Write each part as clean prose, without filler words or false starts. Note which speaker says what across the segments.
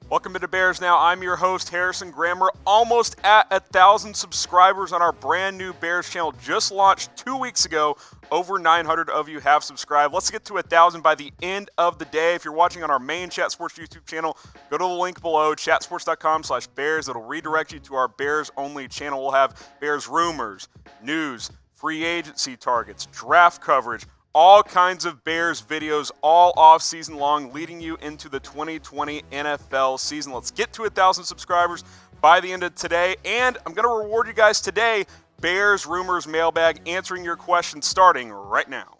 Speaker 1: Welcome to the Bears Now. I'm your host, Harrison Graham. We're almost at 1,000 subscribers on our brand new Bears channel. Just launched 2 weeks ago. Over 900 of you have subscribed. Let's get to 1,000 by the end of the day. If you're watching on our main Chat Sports YouTube channel, go to the link below, chatsports.com/Bears. It'll redirect you to our Bears only channel. We'll have Bears rumors, news, free agency targets, draft coverage, all kinds of Bears videos all off season long, leading you into the 2020 NFL season. Let's get to 1,000 subscribers by the end of today. And I'm going to reward you guys today, Bears Rumors Mailbag, answering your questions starting right now.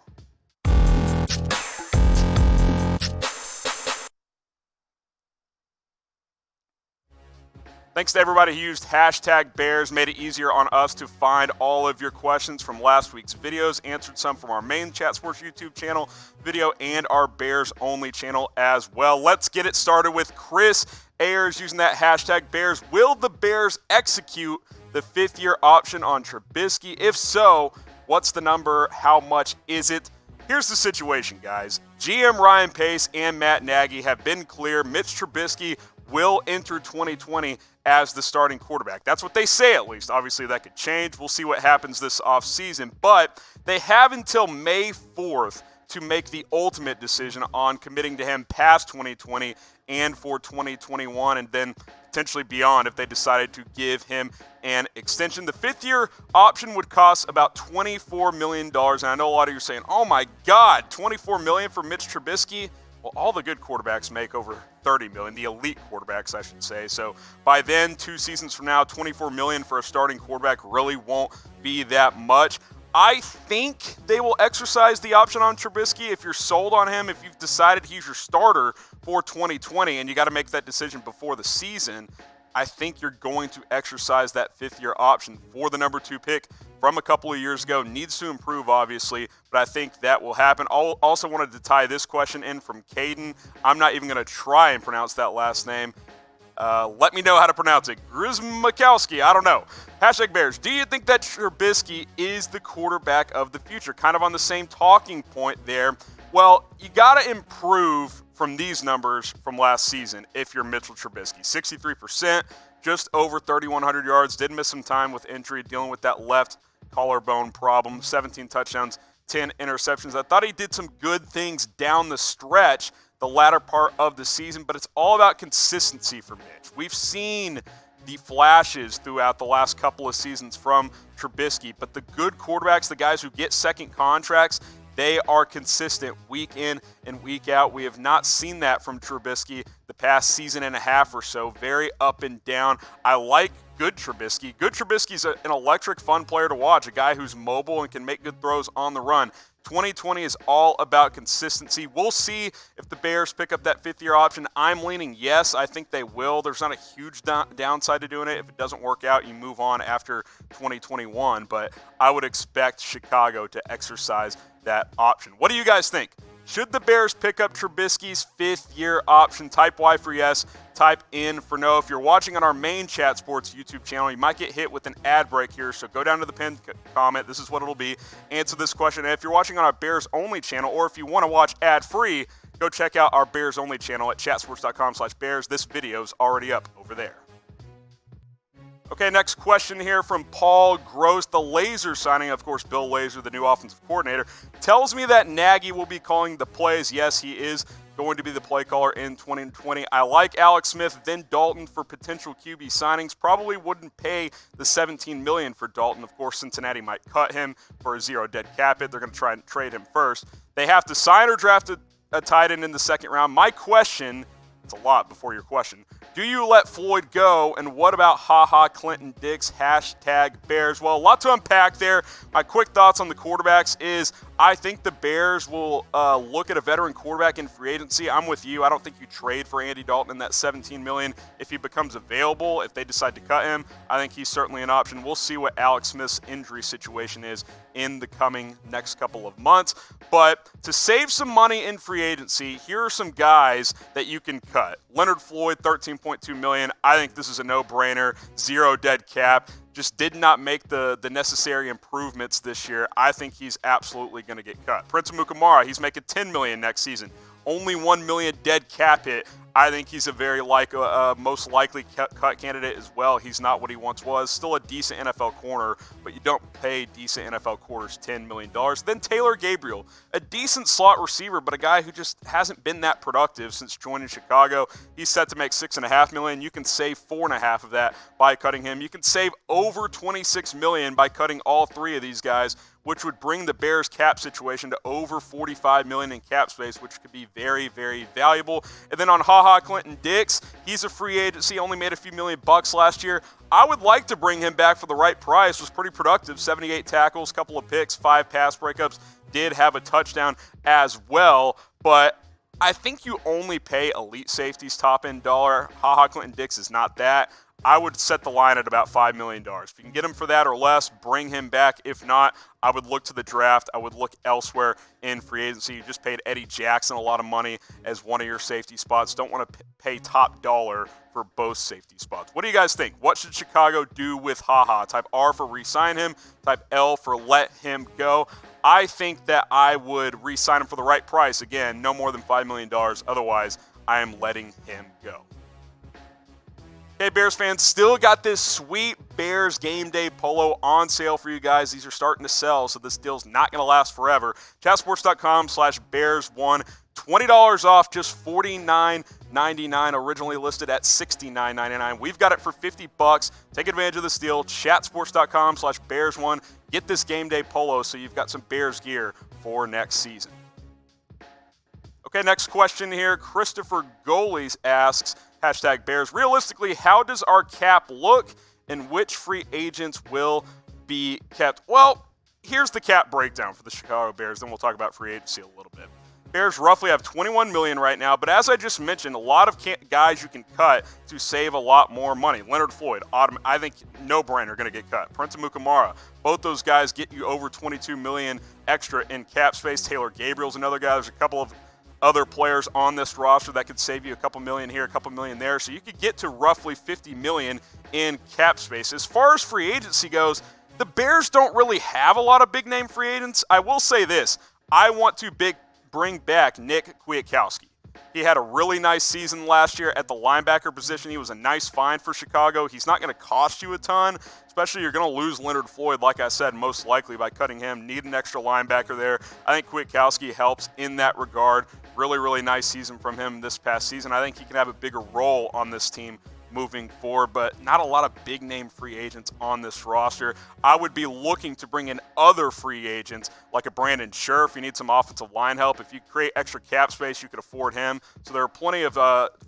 Speaker 1: Thanks to everybody who used hashtag Bears, made it easier on us to find all of your questions from last week's videos, answered some from our main Chat Sports YouTube channel video and our Bears only channel as well. Let's get it started with Chris Ayers using that hashtag Bears. Will the Bears execute the fifth-year option on Trubisky? If so, what's the number? How much is it? Here's the situation, guys. GM Ryan Pace and Matt Nagy have been clear. Mitch Trubisky will enter 2020 as the starting quarterback. That's what they say, at least. Obviously, that could change. We'll see what happens this offseason. But they have until May 4th to make the ultimate decision on committing to him past 2020 and for 2021, and then potentially beyond if they decided to give him an extension. The fifth-year option would cost about $24 million. And I know a lot of you are saying, oh my God, $24 million for Mitch Trubisky? Well, all the good quarterbacks make over $30 million, the elite quarterbacks, I should say. So by then, 2 seasons from now, $24 million for a starting quarterback really won't be that much. I think they will exercise the option on Trubisky. If you're sold on him, if you've decided he's your starter for 2020 and you got to make that decision before the season, I think you're going to exercise that fifth-year option for the number 2 pick from a couple of years ago. Needs to improve, obviously, but I think that will happen. I also wanted to tie this question in from Caden. I'm not even going to try and pronounce that last name. Let me know how to pronounce it. Grzmakowski, I don't know. Hashtag Bears, do you think that Trubisky is the quarterback of the future? Kind of on the same talking point there. Well, you got to improve from these numbers from last season if you're Mitchell Trubisky. 63%, just over 3,100 yards, did miss some time with injury, dealing with that left collarbone problem, 17 touchdowns, 10 interceptions. I thought he did some good things down the stretch, the latter part of the season, but it's all about consistency for Mitch. We've seen the flashes throughout the last couple of seasons from Trubisky, but the good quarterbacks, the guys who get second contracts, they are consistent week in and week out. We have not seen that from Trubisky the past season and a half or so. Very up and down. I like good Trubisky. Good Trubisky's an electric, fun player to watch, a guy who's mobile and can make good throws on the run. 2020 is all about consistency. We'll see if the Bears pick up that fifth-year option. I'm leaning yes. I think they will. There's not a huge downside to doing it. If it doesn't work out, you move on after 2021. But I would expect Chicago to exercise that option. What do you guys think? Should the Bears pick up Trubisky's fifth-year option? Type Y for yes, type N for no. If you're watching on our main Chat Sports YouTube channel, you might get hit with an ad break here, so go down to the pinned comment. This is what it'll be. Answer this question. And if you're watching on our Bears Only channel, or if you want to watch ad-free, go check out our Bears Only channel at chatsports.com/Bears. This video's already up over there. Okay, next question here from Paul Gross. The Laser signing, of course, Bill Lazor, the new offensive coordinator, tells me that Nagy will be calling the plays. Yes, he is going to be the play caller in 2020. I like Alex Smith, then Dalton for potential QB signings. Probably wouldn't pay the $17 million for Dalton. Of course, Cincinnati might cut him for a zero dead cap hit. They're going to try and trade him first. They have to sign or draft a tight end in the second round. My question, it's a lot before your question, do you let Floyd go? And what about Clinton Dix? Hashtag Bears. Well, a lot to unpack there. My quick thoughts on the quarterbacks is I think the Bears will look at a veteran quarterback in free agency. I'm with you. I don't think you trade for Andy Dalton in that $17 million if he becomes available. If they decide to cut him, I think he's certainly an option. We'll see what Alex Smith's injury situation is in the coming next couple of months. But to save some money in free agency, here are some guys that you can cut. Leonard Floyd, $13.2 million. I think this is a no-brainer. Zero dead cap. Just did not make the necessary improvements this year. I think he's absolutely going to get cut. Prince Amukamara, he's making $10 million next season. only $1 million dead cap hit. I think he's a very most likely cut candidate as well. He's not what he once was. Still a decent NFL corner, but you don't pay decent NFL corners $10 million. Then Taylor Gabriel, a decent slot receiver, but a guy who just hasn't been that productive since joining Chicago. He's set to make $6.5 million. You can save $4.5 of that by cutting him. You can save over $26 million by cutting all three of these guys, which would bring the Bears cap situation to over $45 million in cap space, which could be very, very valuable. And then on Clinton Dix, he's a free agency, only made a few million bucks last year. I would like to bring him back for the right price. Was pretty productive, 78 tackles, couple of picks, 5 pass breakups, did have a touchdown as well. But I think you only pay elite safeties top-end dollar. Clinton Dix is not that. I would set the line at about $5 million. If you can get him for that or less, bring him back. If not, I would look to the draft. I would look elsewhere in free agency. You just paid Eddie Jackson a lot of money as one of your safety spots. Don't want to pay top dollar for both safety spots. What do you guys think? What should Chicago do with Type R for re-sign him. Type L for let him go. I think that I would re-sign him for the right price. Again, no more than $5 million. Otherwise, I am letting him go. Okay, Bears fans, still got this sweet Bears game day polo on sale for you guys. These are starting to sell, so this deal's not going to last forever. Chatsports.com/Bears1, $20 off, just $49.99, originally listed at $69.99. We've got it for $50. Take advantage of this deal. Chatsports.com/Bears1. Get this game day polo so you've got some Bears gear for next season. Okay, next question here. Christopher Goalies asks, #Bears. Realistically, how does our cap look and which free agents will be kept? Well, here's the cap breakdown for the Chicago Bears, then we'll talk about free agency a little bit. Bears roughly have $21 million right now, but as I just mentioned, a lot of guys you can cut to save a lot more money. Leonard Floyd, I think no-brainer going to get cut. Prince Amukamara, both those guys get you over $22 million extra in cap space. Taylor Gabriel's another guy. There's a couple of other players on this roster that could save you a couple million here, a couple million there. So you could get to roughly $50 million in cap space. As far as free agency goes, the Bears don't really have a lot of big-name free agents. I will say this. I want to bring back Nick Kwiatkowski. He had a really nice season last year at the linebacker position. He was a nice find for Chicago. He's not going to cost you a ton, especially you're going to lose Leonard Floyd, like I said, most likely by cutting him. Need an extra linebacker there. I think Kwiatkowski helps in that regard. Really, really nice season from him this past season. I think he can have a bigger role on this team moving forward, but not a lot of big-name free agents on this roster. I would be looking to bring in other free agents like a Brandon Scherf. If you need some offensive line help, if you create extra cap space, you could afford him. So there are plenty of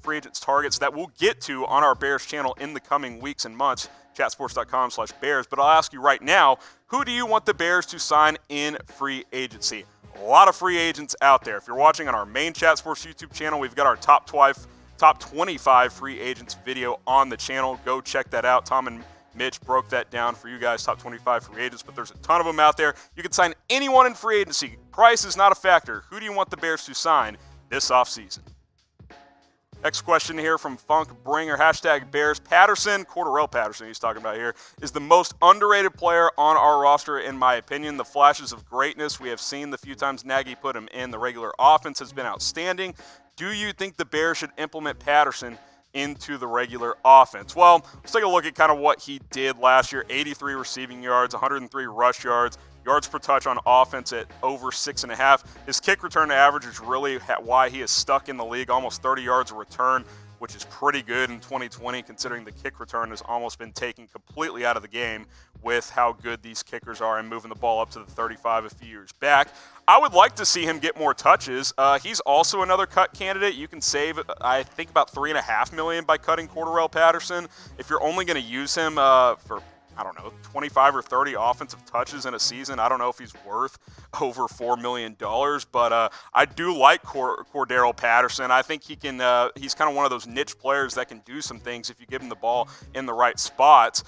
Speaker 1: free agents targets that we'll get to on our Bears channel in the coming weeks and months, chatsports.com/Bears. But I'll ask you right now, who do you want the Bears to sign in free agency? A lot of free agents out there. If you're watching on our main Chat Sports YouTube channel, we've got our top 25 free agents video on the channel. Go check that out. Tom and Mitch broke that down for you guys, top 25 free agents, but there's a ton of them out there. You can sign anyone in free agency. Price is not a factor. Who do you want the Bears to sign this offseason? Next question here from Funk Bringer, #Bears. Patterson, Cordarrelle Patterson, he's talking about here, is the most underrated player on our roster, in my opinion. The flashes of greatness we have seen the few times Nagy put him in the regular offense has been outstanding. Do you think the Bears should implement Patterson into the regular offense? Well, let's take a look at kind of what he did last year. 83 receiving yards, 103 rush yards, yards per touch on offense at over 6.5. His kick return average is really why he is stuck in the league, almost 30 yards a return, which is pretty good in 2020 considering the kick return has almost been taken completely out of the game with how good these kickers are and moving the ball up to the 35 a few years back. I would like to see him get more touches. He's also another cut candidate. You can save, I think, about $3.5 million by cutting Cordarrelle Patterson. If you're only going to use him for, I don't know, 25 or 30 offensive touches in a season, I don't know if he's worth over $4 million, but I do like Cordarrelle Patterson. I think he can. He's kind of one of those niche players that can do some things if you give him the ball in the right spots.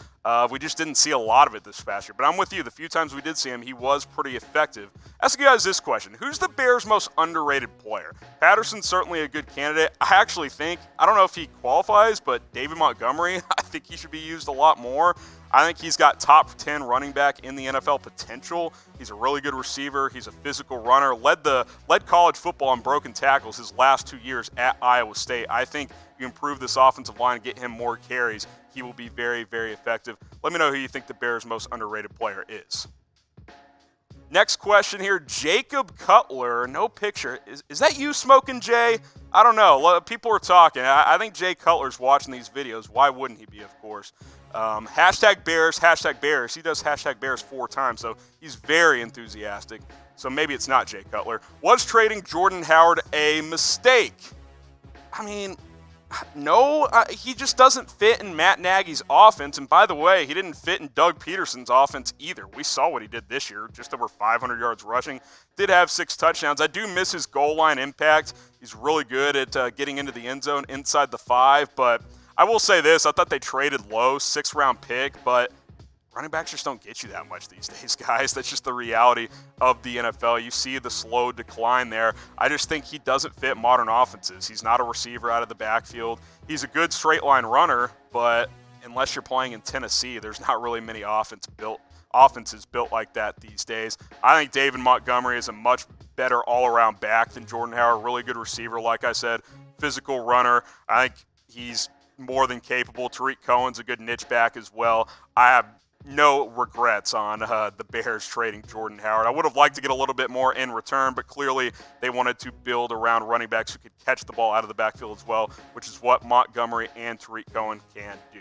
Speaker 1: We just didn't see a lot of it this past year, but I'm with you. The few times we did see him, he was pretty effective. Ask you guys this question. Who's the Bears' most underrated player? Patterson's certainly a good candidate. I actually think, I don't know if he qualifies, but David Montgomery, I think he should be used a lot more. I think he's got top 10 running back in the NFL potential. He's a really good receiver. He's a physical runner. Led college football in broken tackles his last 2 years at Iowa State. I think you improve this offensive line and get him more carries, he will be very, very effective. Let me know who you think the Bears' most underrated player is. Next question here, Jacob Cutler, no picture. Is that you smoking, Jay? I don't know. People are talking. I think Jay Cutler's watching these videos. Why wouldn't he be, of course? Hashtag Bears, hashtag Bears. He does hashtag Bears 4 times, so he's very enthusiastic. So maybe it's not Jay Cutler. Was trading Jordan Howard a mistake? I mean, no, he just doesn't fit in Matt Nagy's offense. And by the way, he didn't fit in Doug Peterson's offense either. We saw what he did this year, just over 500 yards rushing. Did have 6 touchdowns. I do miss his goal line impact. He's really good at getting into the end zone inside the 5. But I will say this, I thought they traded low, 6th-round pick, but running backs just don't get you that much these days, guys. That's just the reality of the NFL. You see the slow decline there. I just think he doesn't fit modern offenses. He's not a receiver out of the backfield. He's a good straight-line runner, but unless you're playing in Tennessee, there's not really many offenses built like that these days. I think David Montgomery is a much better all-around back than Jordan Howard. Really good receiver, like I said, physical runner. I think he's more than capable. Tariq Cohen's a good niche back as well. I have no regrets on the Bears trading Jordan Howard. I would have liked to get a little bit more in return, but clearly they wanted to build around running backs who could catch the ball out of the backfield as well, which is what Montgomery and Tariq Cohen can do.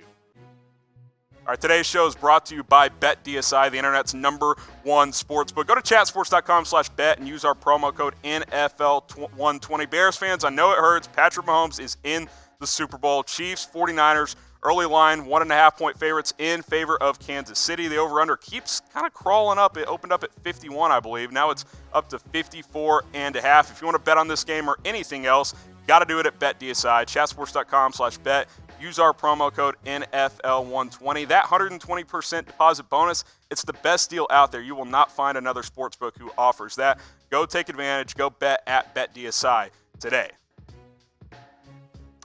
Speaker 1: All right, today's show is brought to you by BetDSI, the internet's #1 sportsbook. Go to chatsports.com/bet and use our promo code NFL120. Bears fans, I know it hurts. Patrick Mahomes is in the Super Bowl. Chiefs, 49ers, early line, 1.5-point favorites in favor of Kansas City. The over-under keeps kind of crawling up. It opened up at 51, I believe. Now it's up to 54.5. If you want to bet on this game or anything else, got to do it at BetDSI, chatsports.com/bet. Use our promo code NFL120. That 120% deposit bonus, it's the best deal out there. You will not find another sportsbook who offers that. Go take advantage. Go bet at BetDSI today.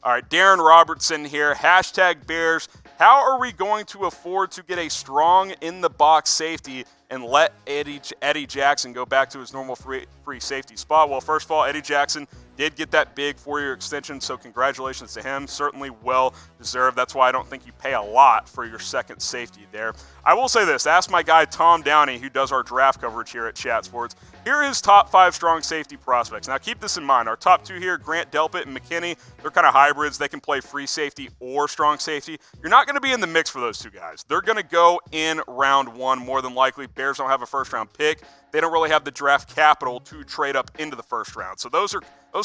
Speaker 1: All right, Darren Robertson here, hashtag Bears. How are we going to afford to get a strong in-the-box safety and let Eddie Jackson go back to his normal free safety spot? Well, first of all, Eddie Jackson did get that big 4-year extension, so congratulations to him. Certainly well deserved. That's why I don't think you pay a lot for your second safety there. I will say this. Ask my guy Tom Downey, who does our draft coverage here at Chat Sports. Here are his top 5 strong safety prospects. Now, keep this in mind. Our top 2 here, Grant Delpit and McKinney, they're kind of hybrids. They can play free safety or strong safety. You're not going to be in the mix for those 2 guys. They're going to go in round 1 more than likely. Bears don't have a first-round pick. They don't really have the draft capital to trade up into the first round. So those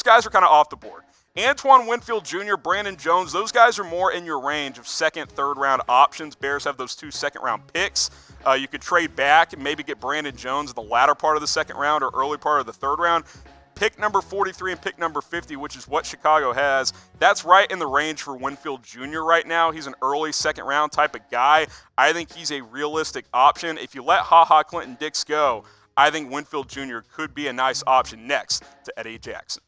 Speaker 1: guys are kind of off the board. Antoine Winfield Jr., Brandon Jones, those guys are more in your range of 2nd, 3rd round options. Bears have those 2 second-round picks. You could trade back and maybe get Brandon Jones in the latter part of the 2nd round or early part of the 3rd round. Pick number 43 and pick number 50, which is what Chicago has. That's right in the range for Winfield Jr. right now. He's an early 2nd round type of guy. I think he's a realistic option. If you let HaHa Clinton Dix go, I think Winfield Jr. could be a nice option next to Eddie Jackson.